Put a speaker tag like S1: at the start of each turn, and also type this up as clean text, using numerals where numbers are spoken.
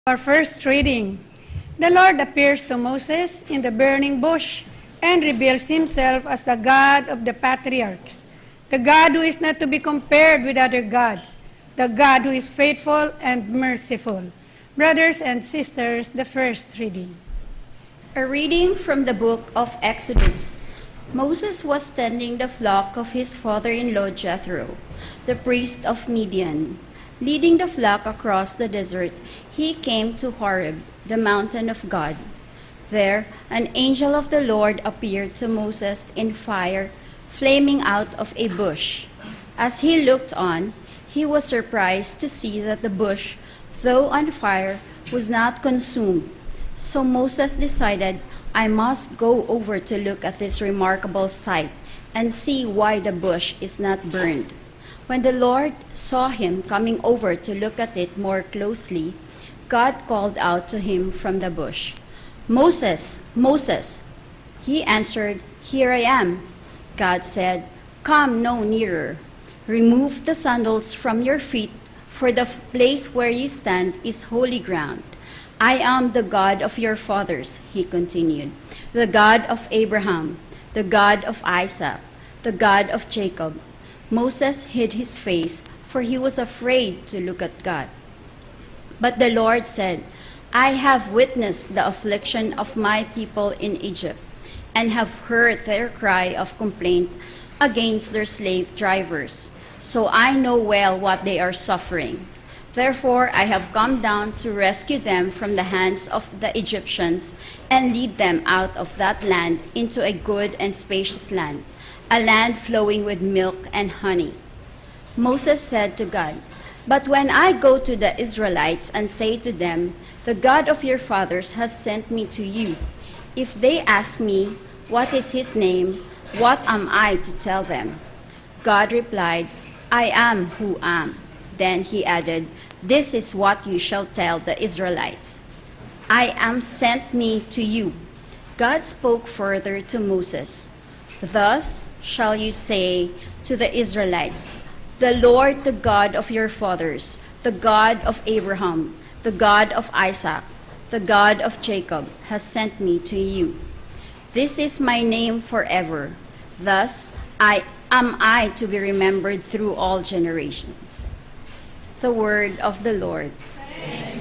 S1: Our first reading. The Lord appears to Moses in the burning bush and reveals himself as the God of the patriarchs, the God who is not to be compared with other gods, the God who is faithful and merciful. Brothers and sisters, the first reading.
S2: A reading from the book of Exodus. Moses was tending the flock of his father-in-law Jethro, the priest of Midian. Leading the flock across the desert, he came to Horeb, the mountain of God. There, an angel of the Lord appeared to Moses in fire, flaming out of a bush. As he looked on, he was surprised to see that the bush, though on fire, was not consumed. So Moses decided, I must go over to look at this remarkable sight and see why the bush is not burned. When the Lord saw him coming over to look at it more closely, God called out to him from the bush, Moses, Moses. He answered, Here I am. God said, Come no nearer. Remove the sandals from your feet, for the place where you stand is holy ground. I am the God of your fathers, he continued, the God of Abraham, the God of Isaac, the God of Jacob. Moses hid his face, for he was afraid to look at God. But the Lord said, I have witnessed the affliction of my people in Egypt, and have heard their cry of complaint against their slave drivers. So I know well what they are suffering. Therefore I have come down to rescue them from the hands of the Egyptians and lead them out of that land into a good and spacious land, a land flowing with milk and honey. Moses said to God, But when I go to the Israelites and say to them, The God of your fathers has sent me to you, if they ask me, What is his name? What am I to tell them? God replied, I am who am. Then he added, This is what you shall tell the Israelites. I am sent me to you. God spoke further to Moses, Thus shall you say to the Israelites, The Lord, the God of your fathers, the God of Abraham, the God of Isaac, the God of Jacob, has sent me to you. This is my name forever. Thus am I to be remembered through all generations. The word of the Lord.
S3: Thanks